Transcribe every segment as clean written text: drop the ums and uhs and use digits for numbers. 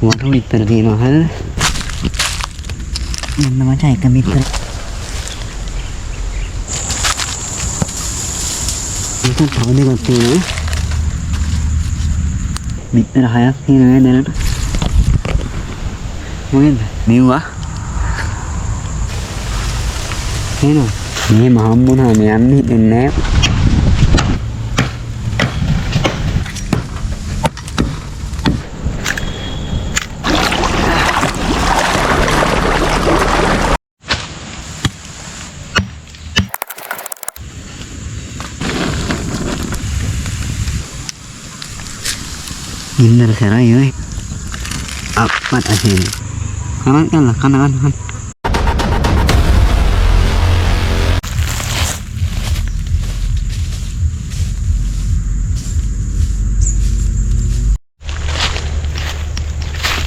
වටු විතර තියෙනවා හරිද? මෙන්න මචං එක විතර. ඒක තව දෙකක් තියෙනවා. විතර 6ක් තියෙනවා දැනට. මොකද? මෙව්වා. එනවා. මේ මහම්බුනාම යන්නේ නැහැ. Gimana caranya, weh? Apa aslinya? Kanan lah, kanan.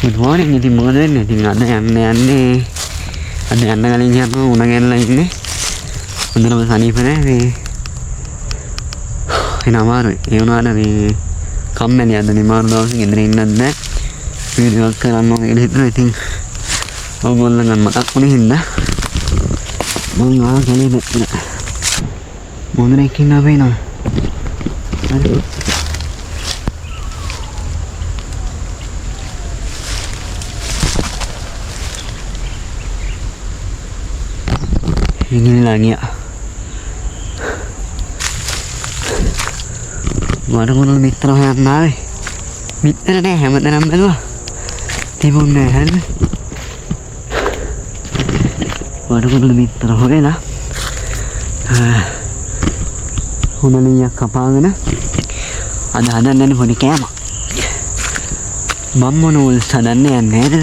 Good morning, ini modern ya, tinggal ada aneh-aneh. Ada aneh kalinya tuh, unang lain nih. Bener bahasa Nipah nih. Ini amaru, ini ada nih. කම්මැලි අද නිමාරු දවසක ඉඳලා ඉන්නත් බෑ video එකක් කරන්න ඕනේ කියලා හිතුවා. ඉතින් ඔයගොල්ලන් මතක් වුණේ හින්දා මම ආවා කලේ දෙන්න. මොනරෙක් ඉන්නවා පේනවා. හරි. ඉංගිලා ගියා. වඩගොඩ මිත්‍ර හොයන්න ආවේ. මිත්‍ර නෑ හැමතැනම බැලුවා. තිබුණේ නෑ හරිද? වඩගොඩ මිත්‍ර හොයලා හොනලියක් කපාගෙන අද හදන්න පොඩි කෑමක්. මම මොන උල් හදන්න යන්නේ නේද?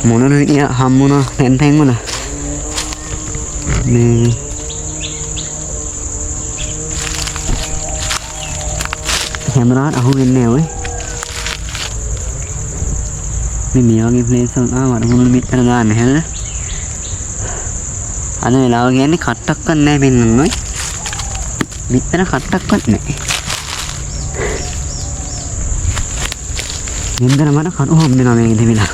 මොනර විදිය හම්බුණා තැන් වල. මේ කැමරාවට අහු වෙන්නේ නැහැ ඔය. මේ වගේ ප්ලේස් වල ආවට මොනවද මෙතන ගන්න හැද? අද වෙලාව කියන්නේ කට්ටක්වත් නැහැ පෙන්නන්න ඔය. මෙතන කට්ටක්වත් නැහැ. නින්දර මට කටු හම්බෙනවා මේක දෙවිලා.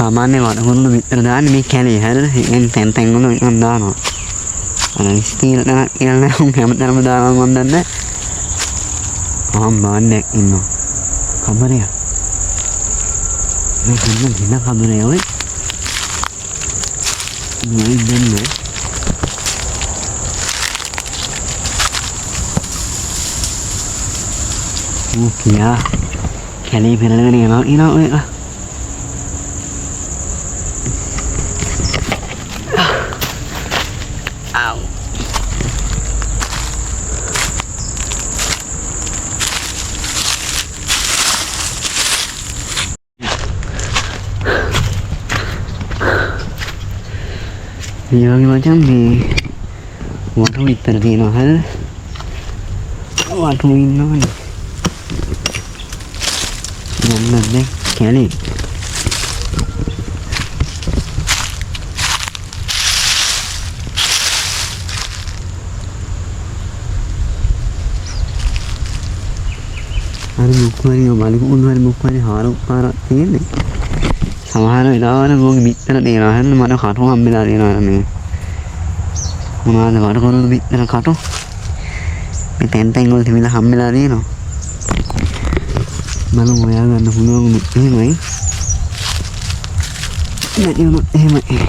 सामान्य වඩගොඩ විතර දාන්නේ මේ කැලේ හැරෙන තැන් තැන් වල මම දානවා. අර ස්ටීල් එක කියලා නම් හැමතැනම දානවා මම දන්නේ. බාන්නේ ඉන්නවා. කමරේ. මේ දින කමරේ ඔය. මේ දෙන්නේ. කියා කැලේ පෙරලගෙන යනවා ඔය. මේ වගේ මචං මේ වටු විතර තියෙනවා හරිද? වටු ඉන්නවනේ. මොනවද දැන් කැලේ? අර මුක්කරි බලකුණු හරි මුක්කරි හාරක් පාරක් තියෙන්නේ. සමහර වෙලාවල මොකද මිත්තර තියෙනවා හරිද? මට කටු හම්බෙලා තියෙනවා මේ. මොනවාද වඩගොඩ මිත්තර කටු? මේ තැන් වල තිබිලා හම්බෙලා තියෙනවා. මම හොයා ගන්න පුළුවන් එහෙමයි. නැති වුණොත් එහෙමයි.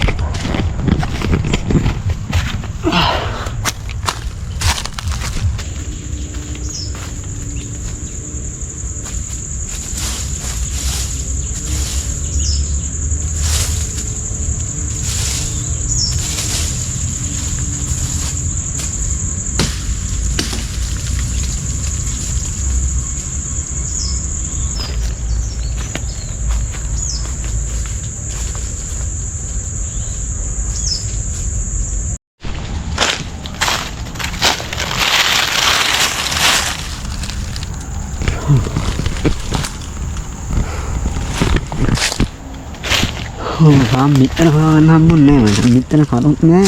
තාම මෙතන හොයාගන්න හම්බුන්නේ නැහැ මට. මෙතන කරුත් නෑ.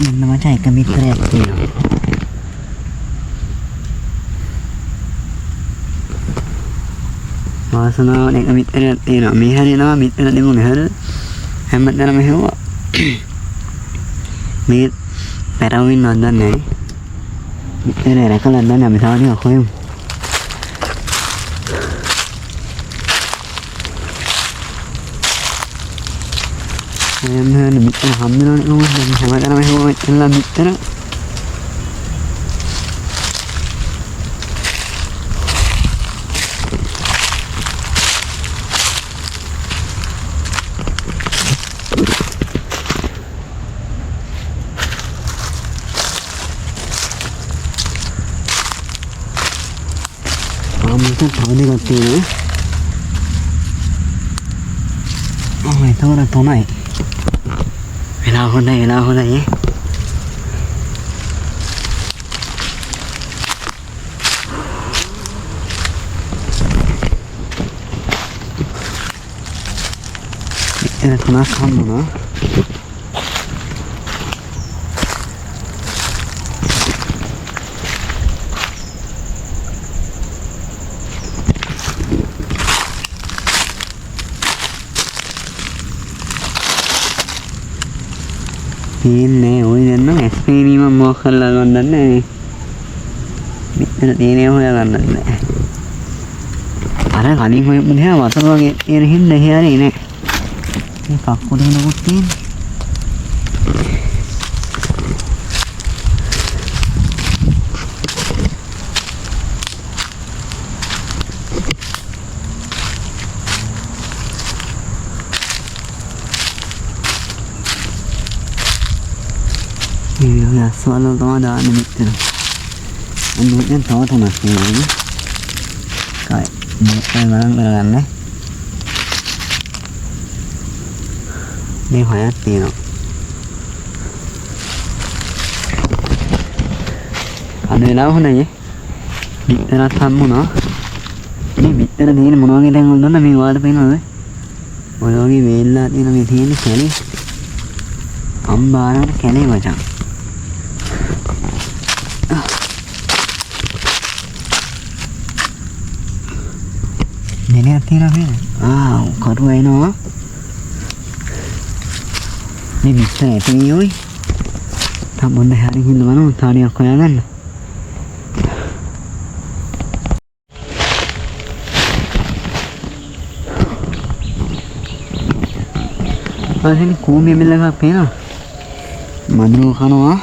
මෙන්න මචං එක මිත්‍රයක් තියෙනවා. වාසනාවට එක මිත්‍රයක් තියෙනවා. මේ හැරෙනවා මිත්‍ර දෙමුනේ හැර හැමතැනම හෙව්වා. මේ පෙරවින්නවත් දන්නේ නැහැ. මිත්‍රේ රැකලා දන්නේ අපි සානිය කොහෙම. එන්න මිත්‍ර හම්බෙනවනේ කොහොමද? හැමතැනම හෙව්වා මිත්‍රලා මිත්‍ර. ආමත තවදි ගත්තේ නේ. එතකොට තමයි වෙලා හොඳයි එතන තුනක් හම්බුණා. ඉන්නේ ඔය නේද එක්ස්පීරියන්ස් මම මොකක් කරලා ගන්නද නැහැ. මෙතන තියෙනේ හොයාගන්නත් නැහැ. අර කලින් හොයපු දේ වතුර වගේ තියෙන හින්දා එහාරේ නෑ. මේ කක්කුඩේ නමුත් තියෙන්නේ. Ya soal utama දාන්න මෙතන. අන්න දැන් තව තුනක් තියෙනවා. කයි මේක ගණන් කරගන්න. මේ හයක් තියෙනවා. අද වෙලාව හොඳයි. විතරක් හම්බුණා. මේ විතර තියෙන මොන වගේ දැන් හොඳ මේ වාට පේනවද? ඔය වගේ වේල්ලා තියෙන මේ තියෙන කැලේ. අම්බාරකට කැලේ මචං. Nenek tira ni, karu ayno. Ni bisa itu ni oi. Tak boleh hari ini mana tadi aku yang kan. Asyik ni kumi milaga pena. Madru kano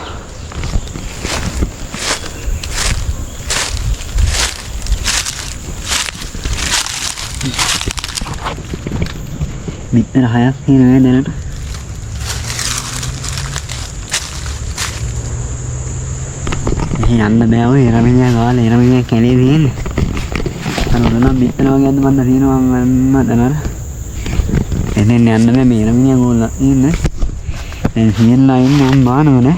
Bitter hayak ini ada tu. Ini anda bawa ini ramenya kau, ini ramenya kali ini. Kalau mana bitter lagi ada mana sini mana ada. Ini anda bawa ini ramenya kau ini. Ini lain mana mana.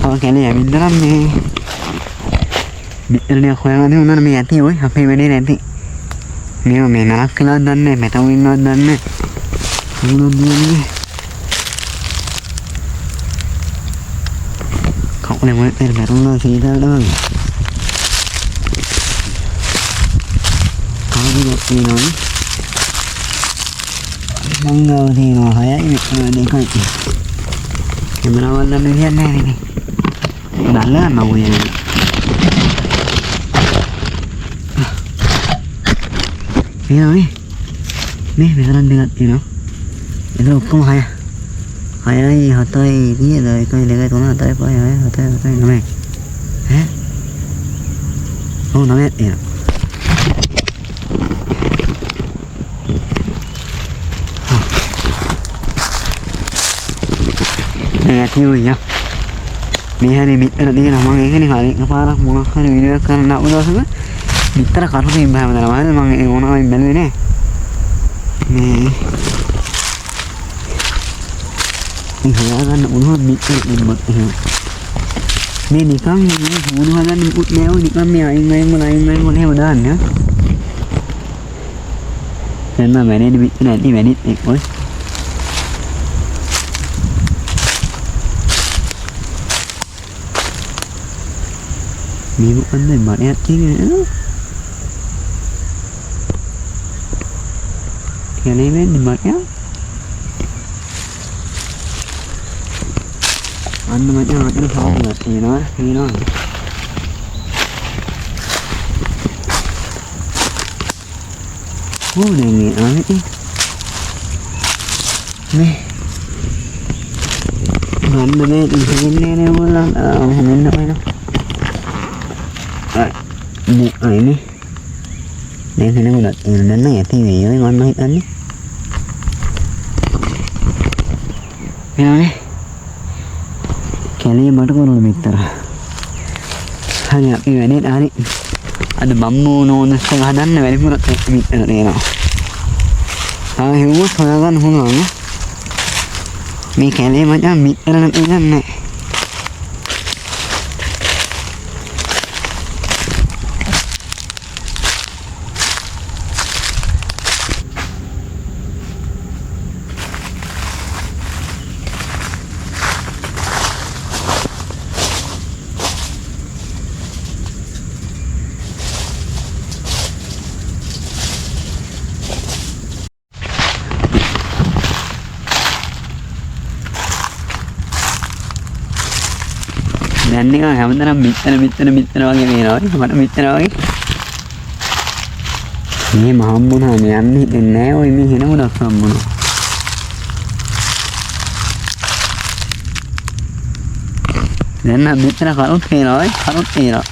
Kalau kali ya bitter ni. Bitter ni aku yang ada mana ni hati, oi, apa yang ada nanti. මේ නරක් කියලා දන්නේ මෙතන ඉන්නවත් දන්නේ මොනවද කියන්නේ කවුනේ මොකද මරුණා සීදාට වගේ කාගෙද කියනවනේ මංගව දිනවා 6යි 2යි කැමරාවල් ගන්න විදියක් නැහැ නේ දාලා නෝයේ Nih beneran dengan ini, itu hukum kaya hotai dia dari kau lihat mana hotai apa ya hotai namanya, oh namanya ya, ඇති වුණා. මේ හැරි මෙතන තියෙන මම ඒකනේ හරි එකපාරක් මොනක් හරි වීඩියෝ එකක් කරන්න ආපු දවසක විතර කරුණේ බෑම දනවා. මම ඒ මොනවයි බැලුවේ නෑ. මේ හොයාගන්න උනොත් මෙතන ඉන්නත් එහෙම. මේ නිකන් මේ හුණු හදන්න මුකුත් නෑ ඔය නිකන් මේ අයින් එහෙම දාන්නේ. දැන් මම වැඩේ මෙතන ඇති වැඩිත් එක්ක ඔය. මේ මොකන්ද මරයක් කියන්නේ? කියන්නේ වෙන්නේ මරයක්? අන්න මචං අතන පාපුවක් තියෙනවා. ඕනේ මේ ආවේ මේ ගන්න මේ ඉන්නේ නේ මොල්ලා මෙන්න බලන්න. මේ අයිනේ දැන් නෙමෙයි නන්න යටි වෙයි මම හිතන්නේ. එනනේ කැලේ මට කොරොන මෙතර. හරි අපි වැඩේ හරි අද බම්මෝ නෝනස් හදන්න වැඩිපුරක් මෙතන තියෙනවා. හෙව්වොත් හොයාගන්න පුළුවන්. මේ කැලේ මචං මෙතන නෑ. දැන් නිකන් හැමදාම මෙතන වගේ වෙනවා. මට මෙතන වගේ මේ මහම්බුණා යන්නේ හිතෙන්නේ නෑ. ඔය මේ හෙන ගොඩක් හම්බුණා. දැන් නම් මෙතන කරුත් තියෙනවා.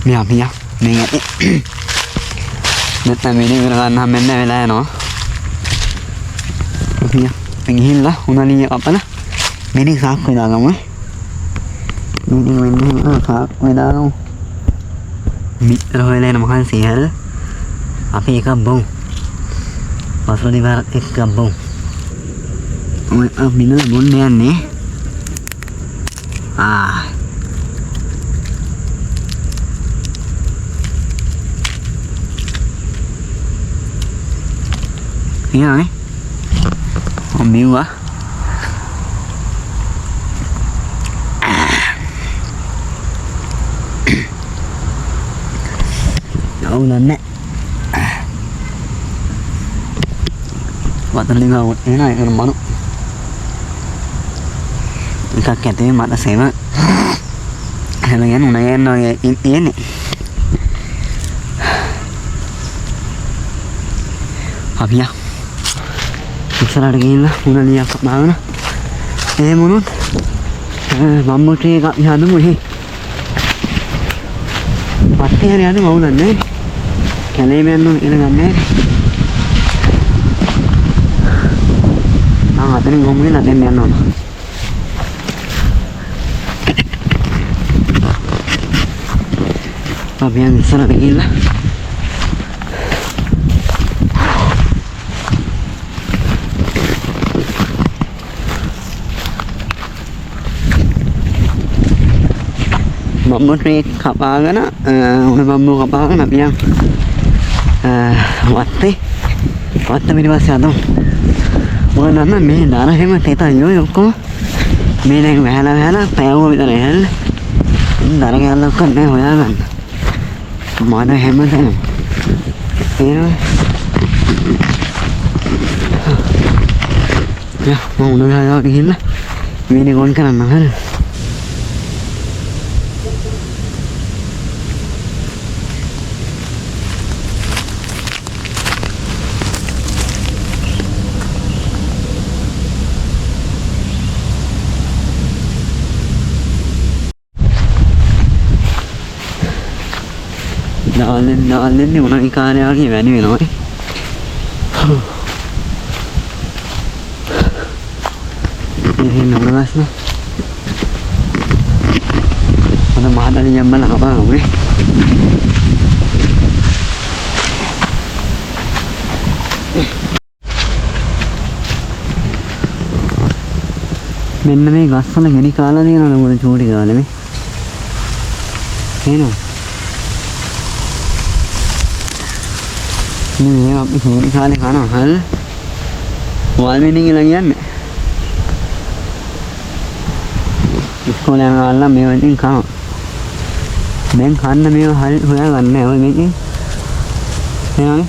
මියා මේ ඇති නැත්නම් මේ ඉවර ගන්න හැම වෙන්න වෙලා යනවා. මියා ගිහිල්ලා උණලිය අපල මෙනි සාක් වෙදාගමු. මෙන්න සාක් වෙදාගමු. මිතර හොයලා එන මහන්සි හැල් අපි එකක් බොමු. පස්වලි බාර එකක් බොමු. ඔය මින බොන්න යන්නේ. Iya nih, Omiwa. Đâu lên nè. Bạn tên linh hồn thế này là món các kẹt thế mặt nó xém á. Hay là ngắn này em nói yến này. Hợp nhau. Salah gila, una liya kat mana? Munut. Mammu tree kat ihan dulu he. Pasti hari ada mau nanne. Kali menu ini nanne. Ada ni ngomongin nanne menu. Apa yang salah gila? Mammu tree kapagan na, una mammu kapagan na biang watte miri basi adom. Bukan nana me dana hema teta yo ko me neng mehla tayo bita nehel dana ke Allah kan ne hoya kan mana hema tene pero ya mau udah ya gila me ni kon kan mahal. නාලෙන්නේ මොන විකාරයක් වැඩි වෙනවා. ini nunggas no ada mahal dari nyaman apa gue මෙන්න මේ ගස් වල ගෙඩි කාලා තියෙනවා මොකද චූටි කාලේ මේ එනවා මේ අපි චූටි කාලේ කනවා හල් වල්මෙනින් ඉලා කියන්නේ ඉස්කෝලේ යනවා මේ වලින් කනවා දැන් කන්න මේව හරි හොයාගන්න නැහැ ඔය මේකේ එනවනේ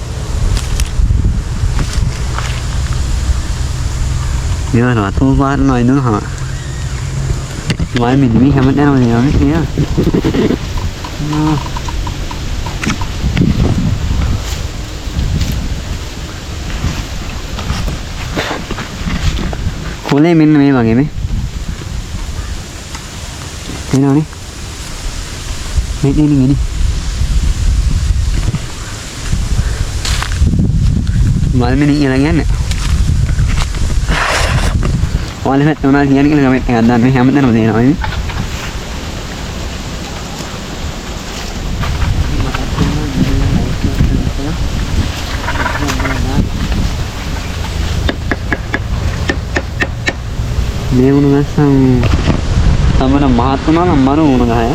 මේවා රතු පාට නයිදුනහම වල්මෙනි මේ හැමතැනම තියෙනවනේ කියලා කොලේ මෙන්න මේ වගේ මේ එනවනේ මේ දෙන්නේ ගෙඩි වල්මෙනි කියලා කියන්නේ ඔයාලට මොනවද කියන්නේ කියලා කමෙන්ට් එකක් දාන්න හැමදේම දෙනවා නේ මේ වුණ නැසම් තමන මහත් වුණා නම් මරු වුණ ගහය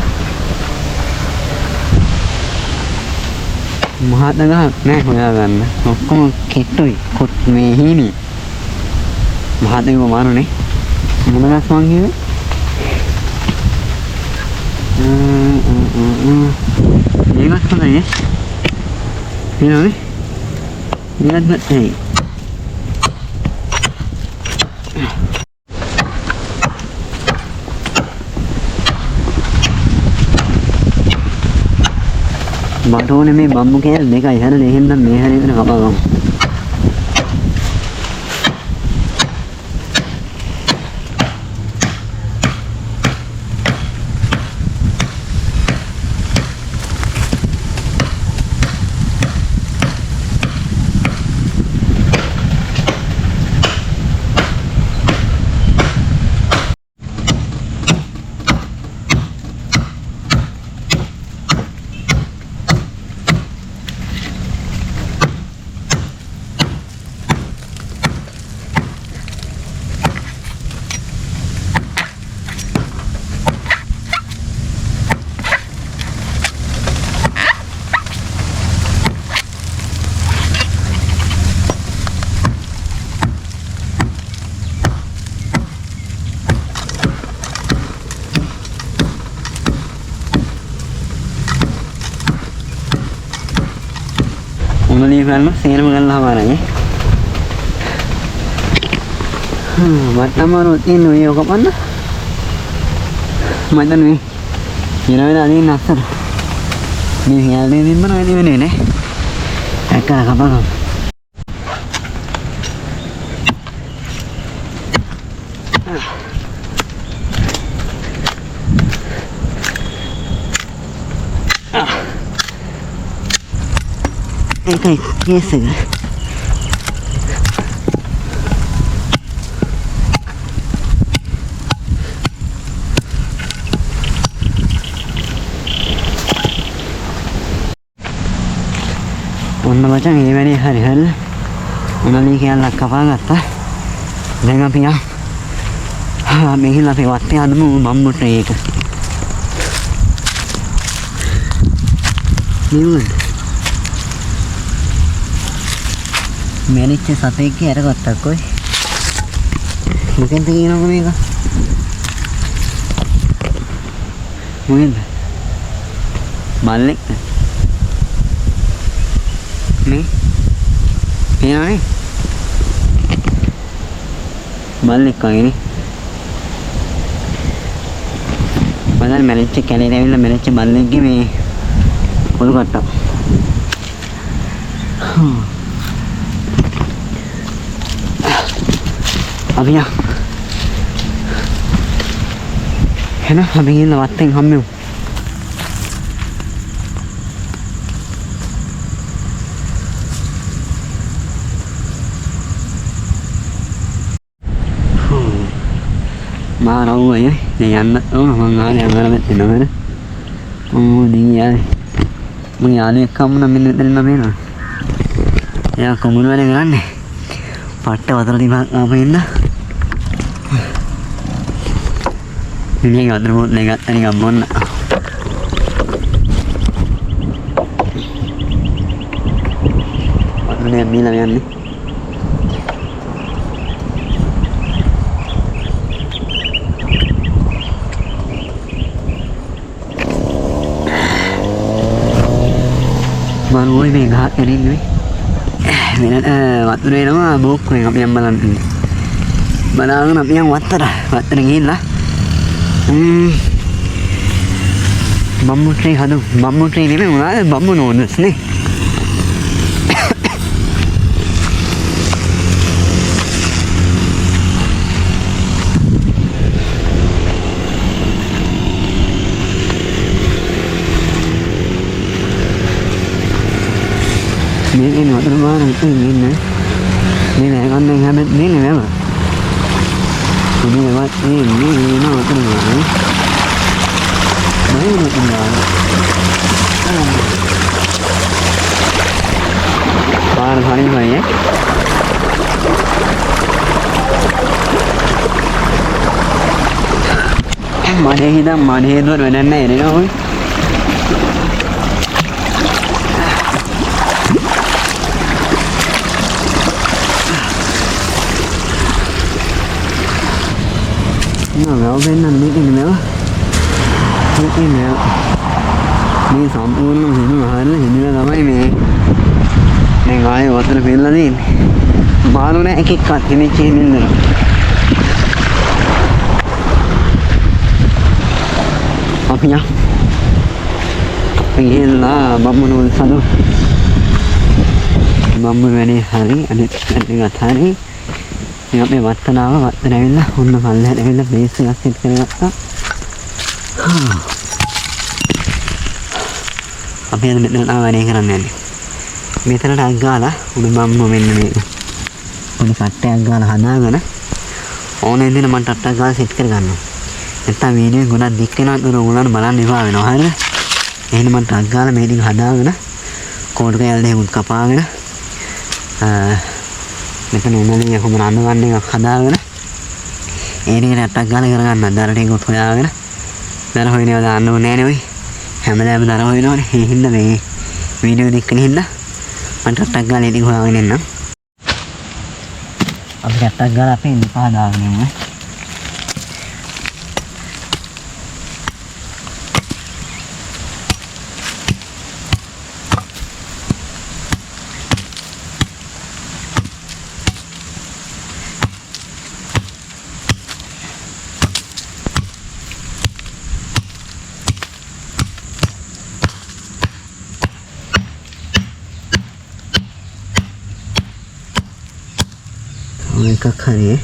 මහත් ගහක් නෑ හොයාගන්න ඔක්කොම කෙට්ටුයි කොට මේ හීනි මහත් එක මාරුනේ මොන ගස් මං කිව්වේ මේකත් හොඳයි එනවනේ මේකත් නැත්නම් මට ඕනේ මේ බම්බු කෑල්ල දෙකයි හැරෙන්නේ එහෙනම් මේ හැරෙන්න කපගමු උණලිය ගන්න සේනම ගන්නලා හමාරයි මට අමාරු තියෙන ඔය කපන්න මම දන්නේ ඊළඟට අදින්න අස්සර මේ හැලේ දෙන්න වැඩි වෙන්නේ නේ එකක කපගමු ඒකයි කේස් එක ඔන්න මචං මේ වැඩේ හරි හරි උණලී කියලා කපා ගත්තා දැන් අපි මෙහිලා අපි වත්තේ හදමු බම්බුට ඒක නිවුන් මැනිච්ච සතෙක් ඇරගත්තා කොයි මොකෙන්ද කියනකො මේක මොකෙන්ද මල්ලෙක් නේ පේනවනේ මල්ලෙක් වගේනේ මම මැනිච්ච කැලේ ඇවිල්ලා මැනිච්ච මල්ලෙක්ගේ මේ පොල් කට්ටා අපි එහෙනම් අපි ඉන්න වත්තෙන් හම්බෙමු මා රවුවයි දැන් යන්න ඕන මං ආවේ අඟහරුවත් එනවා නේ යායි මං යාළුවෙක් හම්බුනා මෙන්න මෙතන මම එනවා එයා කොමුණු වැඩ කරන්නේ පට්ට වතුර ටිකක් ආපහු එන්න මිනිහගේ වතුර බෝතලේ ගත්තා නිකන් බොන්න වතුරේ බීලා යන්නේ මනුවයි මේ ගහක් ඇනින්නේ වෙන වතුර එනවා බෝක්කෙන් අපි යම් බලන්න බලාගෙන අපි යම් වත්තට ගිහිල්ලා බම්බු ට්‍රී හදමු බම්බු ට්‍රී නෙමෙයි මොනවාද බම්බු නෝඩ්ස් නේ මේක නතර මාන ඉන්නේ මේ නෑ ගන්න හැම මේ නෑම මේවත් මේ නතර මාන මේ නතර මාන පාර හරිය නෑ මඩේ හිටන් මඩේ දොර වැඩක් නෑ එනවා ඔය Nó bên này mấy cái nữa mấy cái nữa đi xóm uốn nó thì nó hơi nó thì như là mấy mẹ này gọi ở từ bên là đi mà nó này cái cắt cái này trên bên nữa ok nhá pengen lah bambu nol satu bambu ini hari ada dengan hari yang apa watan apa watan ini lah untuk malah ini lah biasa asyik kerja apa apa yang betul apa ni kerana ni betul ada agak lah untuk bambu ini untuk kata agak lah ada kan orang ini nama kata agak asyik kerja kan kita video guna dikena tu orang malam ni bawa no hari ini nama agak lah meeting ada kan kod kaya ada untuk kapal kan මෙතන උනලිය කොහොම රඳවන්නේ එකක් හදාගෙන ඒනිකට අටක් ගාලා කරගන්න දර ටික හොයාගෙන දර හොයනවා දාන්න ඕනේ නෑනේ ඔයි හැමදාම දර හොයනවනේ ඒ හින්දා මේ වීඩියෝ දෙකකින් හින්දා මට අටක් ගාලා ඉතින් හොයාගෙන එන්නම් අපි අටක් ගාලා අපි ඉඳි පහ දාගෙන ඉන්නේ එකක් හරියේ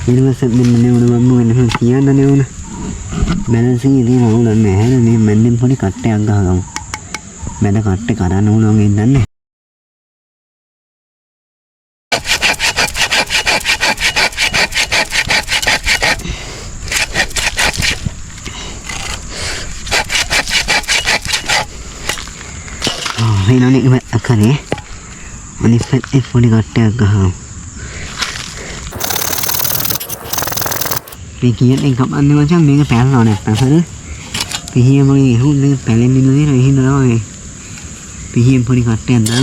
ඊළඟට මෙන්න උන මම වෙන කියන්නනේ උන බැලන්සින් ඉතින් උන නැහැ මේ මෙන්නෙන් පොඩි කට්ටයක් ගහගමු මැද කට්ටේ කරන්න උනන් ඉන්නන්නේ ini ni akan ni, ini fat iPhone ni kata agak. Pikiran ni kap ane macam ni ke pel ni, pasal pikiran magi hu ni pelen ni ni ni ni, pikiran pun ni kata anda.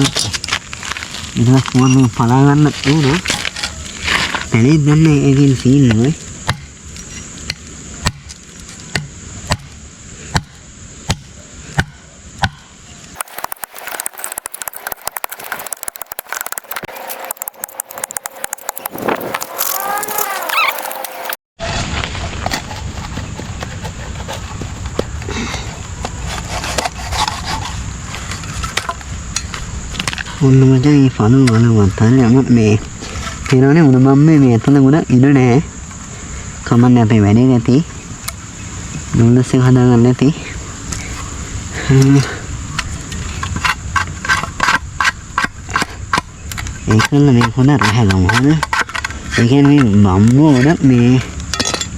Ini lah semua ni palangan nak tu na, pelen dan ni egin feel ni. Untuk macam ni, fanu mana wantan yang mak me. Kira ni untuk mama me, tu nak guna ini ni. කමන්නේ අපේ වැඩේ නැති noodles එක හදාගන්න නැති ඒකල මේ හොඳ රහගමු හරිද ඒ කියන්නේ බම්බෝ වල මේ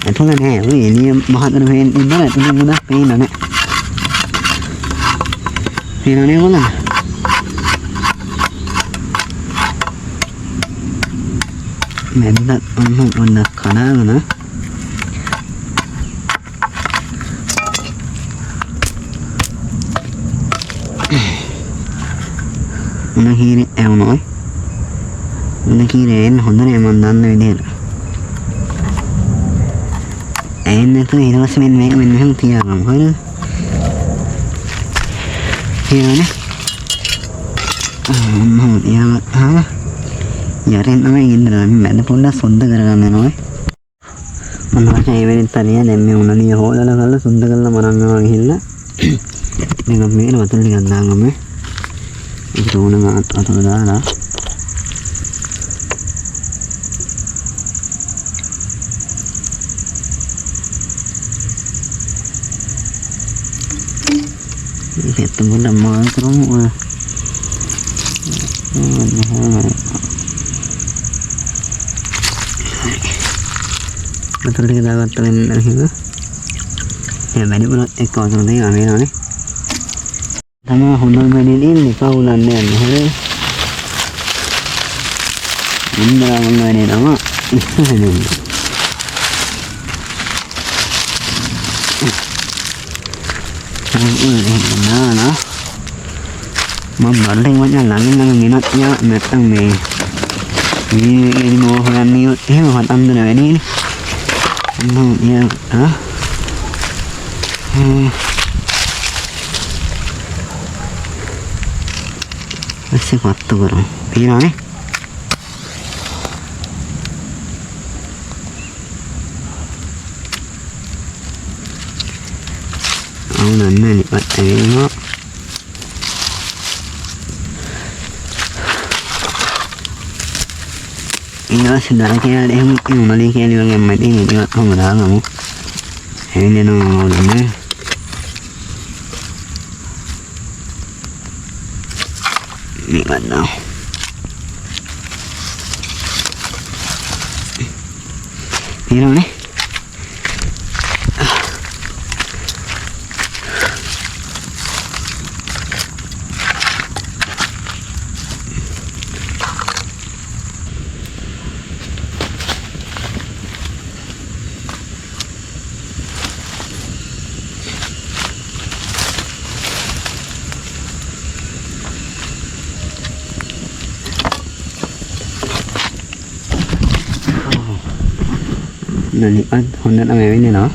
ඇතුළ නෑ ඔය එළිය මහතර පේන ඉඳලා ඇතුළ ගොඩක් පේන්නේ නැහැ පේනනේ කොහොමද මැදට ඔන්න පොඩ්ඩක් කඩාගෙන මොන කීරේ ඇවුනොයි මොන කීරේ එන්න හොඳ නෑ මන් දන්න විදියට එන්න තු ඊට පස්සේ මෙන්න මේක මෙන්න මෙහෙම තියාගමු හරිද තියන්නේ මොහොත යා යරෙන් තමයි ඉන්නවා මේ මැද පොඩ්ඩක් සොඳ කරගන්න යනවා මම හිතන්නේ මේ වෙලෙන් තනිය දැන් මේ උණලිය හොදලා කරලා සොඳ කරලා මරන්නවා ගිහිල්ලා දැන් අපි මේක වතුර ටිකක් දාගමු ඒක උණම අතට දාලා මේක තමයි මාල් කරමු වතුර ටික දාගත්ත වෙන හිම ඒ වැඩි වුණත් එක්ක වතුර දෙක අමේනවනේ තමයි හොඳම වැඩේ ඉන්නේ පවුලන්නේ යන්නේ හරිද ඉන්දලා මොන වැඩේ තමයි ඉස්සරහදී නානා මම බල්ලෙන් වගේ ළඟින් එනත් යා නැත්තම් මේ එනි මොහ හොයන්නේ එහෙම හතන්දර වැඩිනේ නෝ යා ऐसे बात तो करो फिर आने అవునండి ఏమో Ina sudah kaya ada yang mali kaya di bagian mati ini juga kamu dah kamu ini no mana ini mana ini mana Nani kan Honda na may ini no.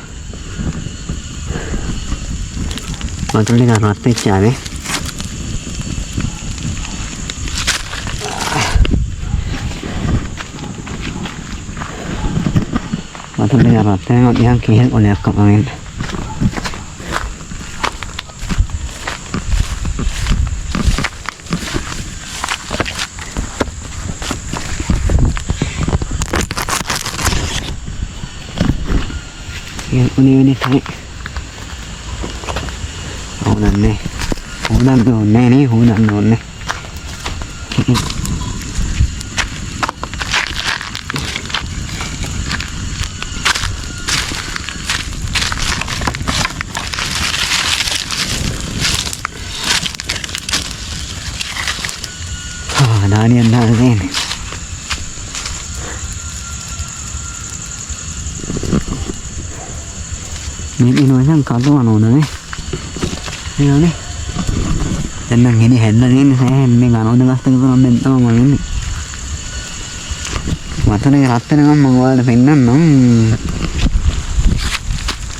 Motor ni kan ratte chave. Motor ni kan ratte ngot yang kihel oleh kapangin. Ini tarik. Hunan nih. Hunan tuh nih hunan nih. Ada ni anda ni. Ini macam kalau anu nih, ini nih, tenang ini handle ini saya ini kan udah ngasih ke orang bentang mana ini, mata nih rata nih kan mengawal pengen nong,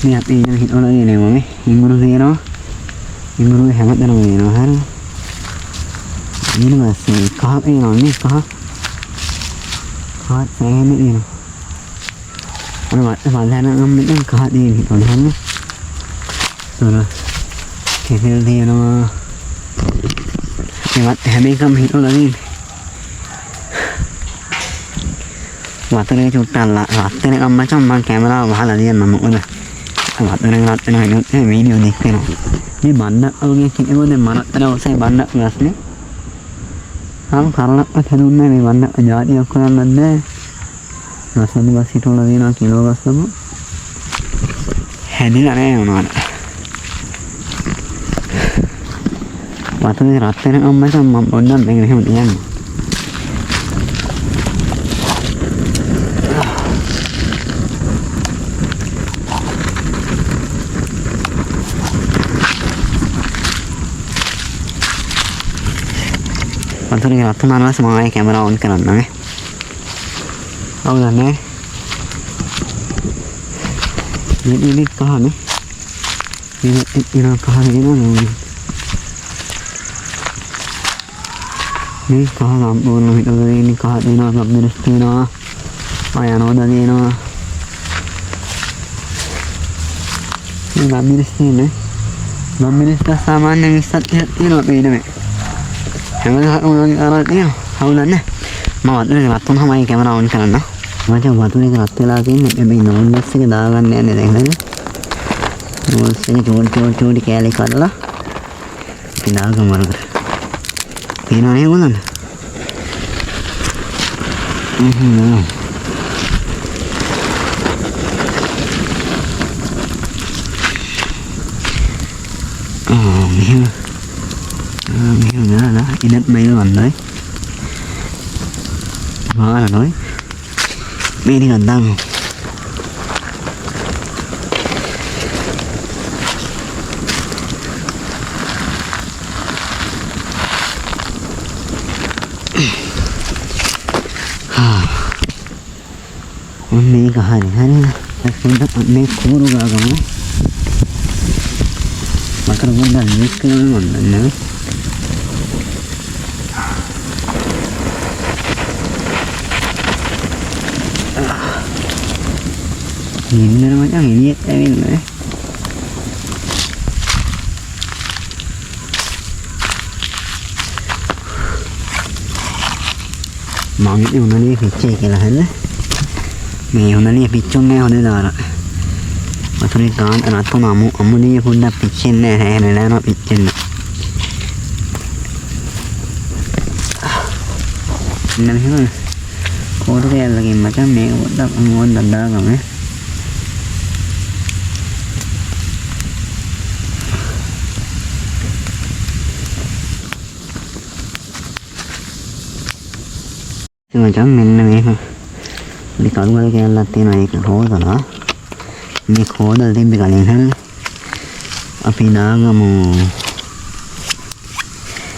ini api yang hit orang ini mami, inguru sih no, inguru hemat orang ini no hal, ini masih kahak ini nih kahak saya ini no. Ano ba? Wala na ang mitang kahit din ito naman. So, kaya din ano kaya kami ito lagi. වතුරේ චුට්ටල්ලා රත් වෙනකම් මචං මම කැමරාව වහලා දියන්නම් මොකද වතුරේ රත් වෙනවා කියනොත් මේ වීඩියෝ දෙක වෙනවා මේ බණ්ඩක් වගේ කෙනෙකුද මනත්තර ඔසේ බණ්ඩක් ගස්නේ ආම කරණක්වත් හදුන්නේ මේ බණ්ඩක් ජාතියක් කරන්නත් බෑ රසදු ගස් හිටවල දෙනවා කිලෝ ගස්සම හැදිලා නැහැ මොනවාට වතුරේ රත් වෙනකම් මචං මම පොඩ්ඩක් මේක මෙහෙම තියන්න වතුරේ රත් වුණාට පස්සේ මම ආයේ කැමරාව ඔන් කරන්න නේ අවුලක් නැහැ මේ කහනේ මේ කහනේ නේද මේ කහ සම්පූර්ණ පිටත දෙන්නේ කහ දෙනවා සම්මිරස් දෙනවා ආයනෝද දෙනවා මේ සම්මිරස් දෙන්නේ සම්මිරස් සාමාන්‍ය 20ක් 30ක් තියෙනවා පේන්නේ හැමදාම මොනවද කරලා තියෙනවා අවුලක් නැහැ මම වතුරේ රත් වුණාම ආයේ කැමරාව ඔන් කරන්න මචං වතුරේ රත් වෙලා තින්නේ හැබැයි නෝන්ස් එක දාගන්න යන්නේ දැන් නේද නෝන්ස් එක චෝටි කෑලි කඩලා අපි දාගමු වරකට පේනව නේද මොනවාද මෙහෙම දාලා ඉනත් මේක වන්නයි මානනොයි මේ නිකන් දාමු මේක හරි මේ කෝරු ගාගමු මතර ගොඩක් මිස් කරනවා මන් දන්නේ නින්දර මචං එළියට ඇවිල්ලා මම ඉන්නේ උනනේ පිච්චේ කියලා හරිද මේ උනනේ පිච්චුන්නේ හොඳ දාලා වතුරේ ගාන රත්තුන අමුණිය පොඩ්ඩක් පිච්චෙන්නේ නැහැ නෑ පිච්චෙන්නේ ඉන්න මෙහෙම කෝඩු කෑල්ලකින් මචං මේක පොඩ්ඩක් මොකක්ද දාගම මචං මෙන්න මේක මේ කරුවල් කෑල්ලක් තියෙනවා ඒක හොදලා මේ කෝඩල් දෙන්න කලින් හරිය අපි දාගමු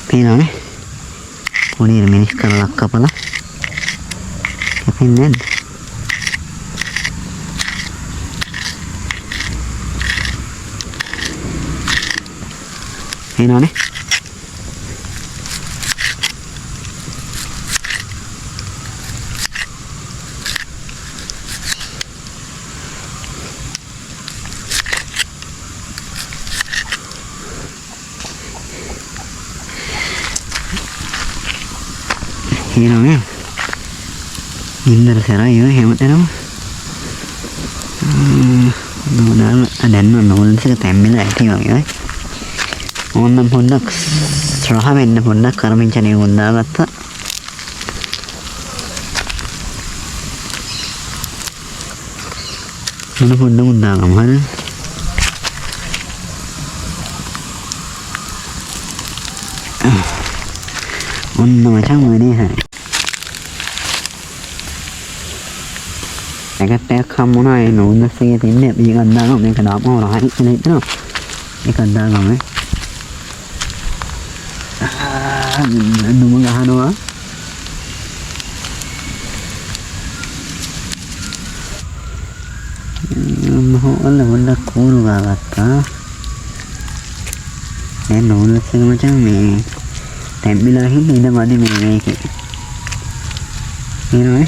පේනවනේ පොඩි මිනිස් කරලක් කපලා කැපෙන්නේ නැද්ද පේනවනේ Ini Indra serai ya hemat ya dong. Mudah ada nol sih ketemu lah itu ya. Orang pundak serah benda pundak karena mencari benda kata. Mana pundak benda kamu? Orang macam mana ni? Cái không nó này nó xe thì đẹp gì gần đang không nên cái đó màu nó hay cái này nữa cái gần đang không ấy đúng không nữa họ là vấn đề cố rồi và cả em nó xe mà chẳng mẹ đẹp bây giờ hết mình đang vào đi mình nghe kì nghe nói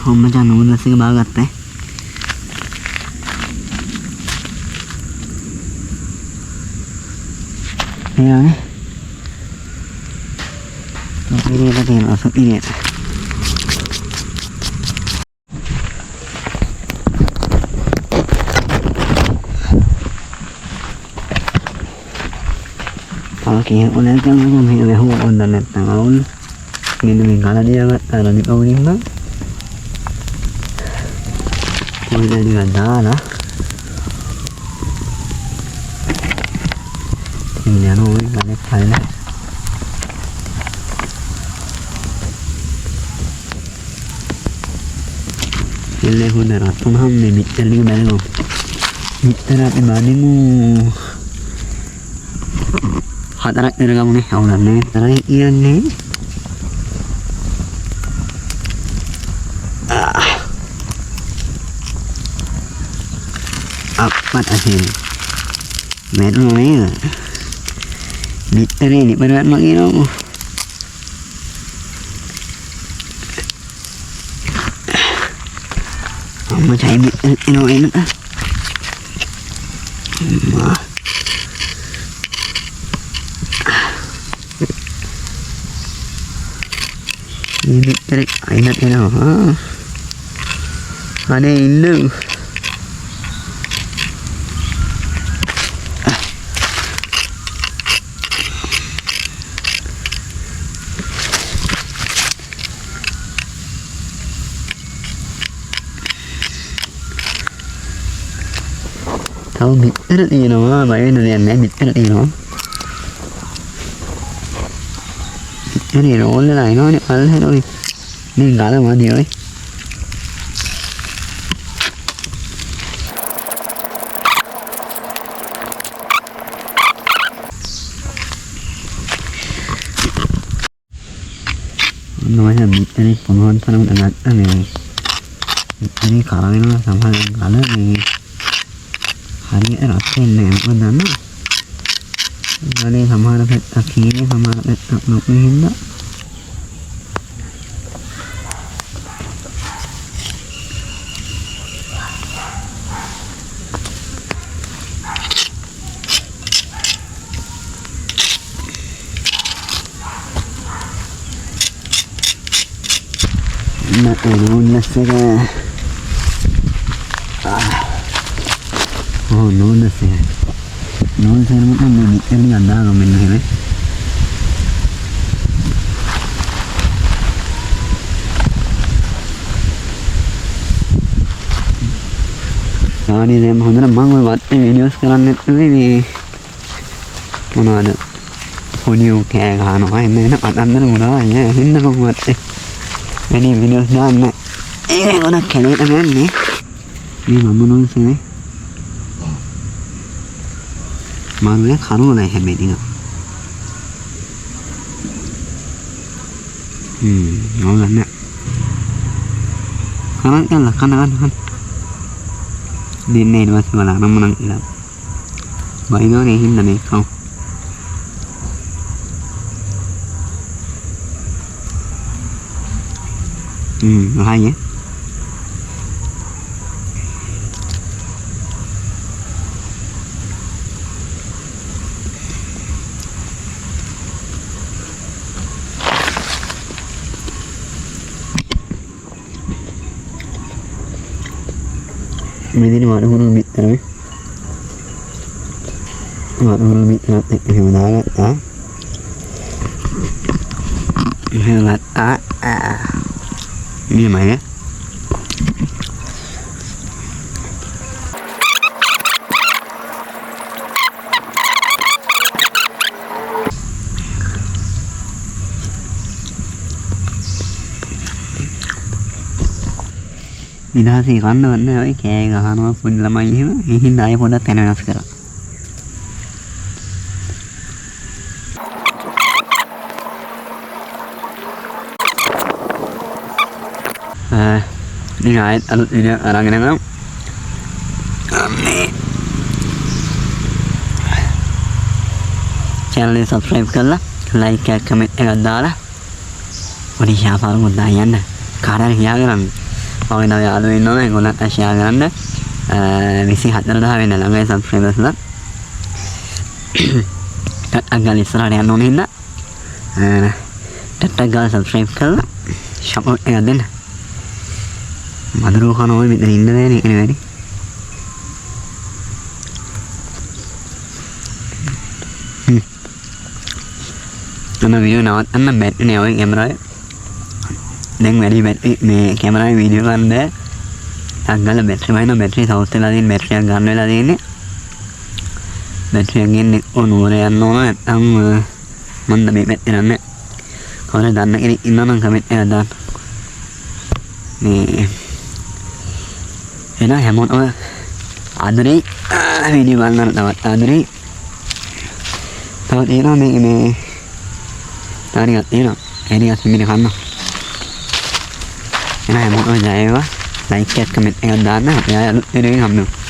Hôm nay nó là sẽ bao gặt đấy. තියෙනවානේ. සුපිරියට තියෙනවා සුපිරියට. Oke, udah kan aku mau lehu on dan tahun ini kalau dia ada di kau ini bang, udah juga dah, ini anu ini kan kali ini udah ratung ham nih bitter ni udah lo, bitter apa bandingmu? Hatarak dari kamu nih, awalnya nih, tarik ian nih. Apa asin? Meron nih, bitter ini berat makino mo. Macam bitter ini ah. Ini tarik ayat ini ah, ada ini. Tahu bitter ini nama, bayi itu yang bitter ini nama. Ini roll lah, ini all hello. Ini gala mana dia? Namanya bitter ini penuhan tanam dengan ini. Ini kalau ini sama gala ini. Hari ini rasa ini apa dana? Ini sama ada peta kiri sama ada peta nak hinda. Nak nunas saja. Oh nunas saja. Nunas saya mungkin ini ada kami ni. Ini saya mahu nak manggul buat video sekarang ni. Mana ada audio kayak kan? Ini nak ada mula ya. Ini nak buat ini video dah nak. Orang kelihatan kan ni. Ni mama nol sini. Malunya karu lah yang ini. Orang nak. Kanan kan lah kanan. Di ni dua sebelah nama nang ilam. Baik tu ni hinda ni kau. Hai ya. Ini mana orang bitter ni? Mana orang bitter ni? Ini mana tak? Ini mana tak? Ini mana? Ida sih kan mana? Kayak kan pun lama ini, ini dah pun dah tenar sekarang. Ini ayat alut ini orang ini kan? Kami channel ini subscribe kerlah, like, comment, darah. Odi siapa pun tanya dah. Karena yang kan. Orang yang ada ini nama yang guna Asia Grande, mesti hati dah hari ni, langgai subscribe lah. ටක් ගාලා ඉස්සරහට යන්න ඕන හින්දා ටක් ගාලා subscribe කරලා support එකක් දෙන්න. මధుරෝ කන ඔය මෙතන ඉන්න බෑනේ එනේ වැඩි. අන්න වීඩියෝ නවත්තන්න බැටරි නෑ ඔය කැමරාවේ. දැන් වැඩි බැටරි මේ කැමරාවේ වීඩියෝ ගන්න බෑ. ටක් ගාලා බැටරි වයින් බැටරි සවුත් වෙලා තියෙන බැටරියක් ගන්න වෙලා තියෙන්නේ. බැටරියක් ගෙන්නේ ඕනෝර යන්න ඕන නැත්නම් මන්ද මේ පැත්තේ නෑ. කවුරුද දන්න කෙනෙක් ඉන්නවා නම් කමෙන්ට් එකක් දාන්න. මේ එන හැමෝටම ආදරේ වීඩියෝ බලන්න තවත් ආදරේ. තව තියෙනවා මේ තාරියක් තියෙනවා. එනියක් මිනිහ කන්න. එන හැමෝටම ජය වේවා. ලයික් එකක් කමෙන්ට් එකක් දාන්න. එයා අලුත් වීඩියෝ එකක් හම්බෙමු.